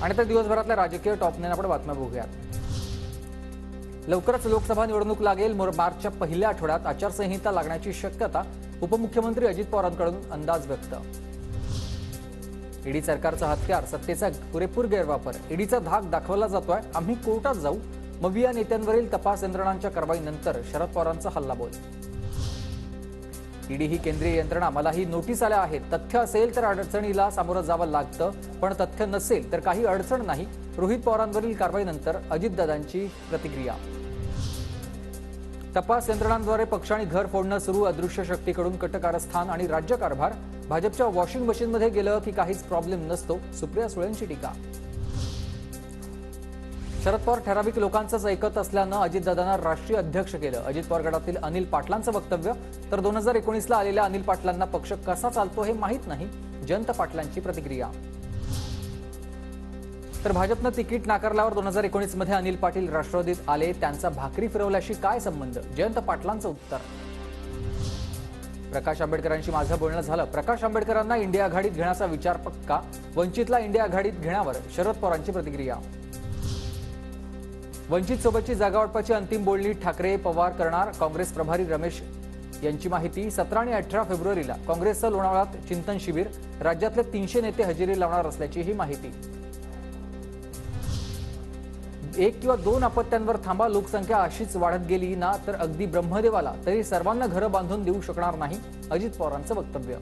आणि तर दिवसभरातल्या राजकीय टॉप 9 आपण बातम्या बघूयात। लवकरच लोकसभा निवडणूक लागेल। मार्चच्या पहिल्या आठवड्यात आचारसंहिता लागण्याची शक्यता। उपमुख्यमंत्री अजित पवारांकडून अंदाज व्यक्त। ईडी सरकारचा हत्यार सत्तेचा पुरेपूर गैरवापर। ईडीचा धाक दाखवला जातोय। आम्ही कोर्टात जाऊ। मविया नेत्यांवरील तपास यंत्रणांच्या कारवाईनंतर शरद पवारांचा हल्लाबोल। ईडी ही केंद्रीय यंत्रणा, मलाही नोटीस आल्या आहेत। तथ्य असेल तर अडचणीला सामोरं जावं लागतं, पण तथ्य नसेल तर काही अडचण नाही। रोहित पवारांवरील कारवाईनंतर अजितदादांची प्रतिक्रिया। तपास यंत्रणांद्वारे पक्ष आणि घर फोडणं सुरू। अदृश्य शक्तीकडून कटकारस्थान आणि राज्यकारभार। भाजपच्या वॉशिंग मशीनमध्ये गेलं की काहीच प्रॉब्लेम नसतो। सुप्रिया सुळेंची टीका। शरद पवार ठराविक लोकांचंच ऐकत असल्यानं अजितदादांना राष्ट्रीय अध्यक्ष केलं। अजित पवार गटातील अनिल पाटलांचं वक्तव्य। तर 2019ला आलेल्या अनिल पाटलांना पक्ष कसा चालतो हे माहीत नाही। जयंत पाटलांची प्रतिक्रिया। तर भाजपनं तिकीट नाकारल्यावर 2019 मध्ये अनिल पाटील राष्ट्रवादीत आले। त्यांचा भाकरी फिरवल्याशी काय संबंध? जयंत पाटलांचं उत्तर। प्रकाश आंबेडकरांशी माझं बोलणं झालं। प्रकाश आंबेडकरांना इंडिया आघाडीत घेण्याचा विचार पक्का। वंचितला इंडिया आघाडीत घेण्यावर शरद पवारांची प्रतिक्रिया। वंचित सोबतची जागावाटपाची अंतिम बोलणी ठाकरे पवार करणार। काँग्रेस प्रभारी रमेश यांची माहिती। 17 आणि 18 फेब्रुवारीला काँग्रेसचं लोणावळ्यात चिंतन शिबिर। राज्यातले 300 नेते हजेरी लावणार असल्याची ही माहिती। 1 किंवा 2 अपत्यांवर थांबा। लोकसंख्या अशीच वाढत गेली ना तर अगदी ब्रह्मदेवाला तरी सर्वांना घरं बांधून देऊ शकणार नाही। अजित पवारांचं वक्तव्य।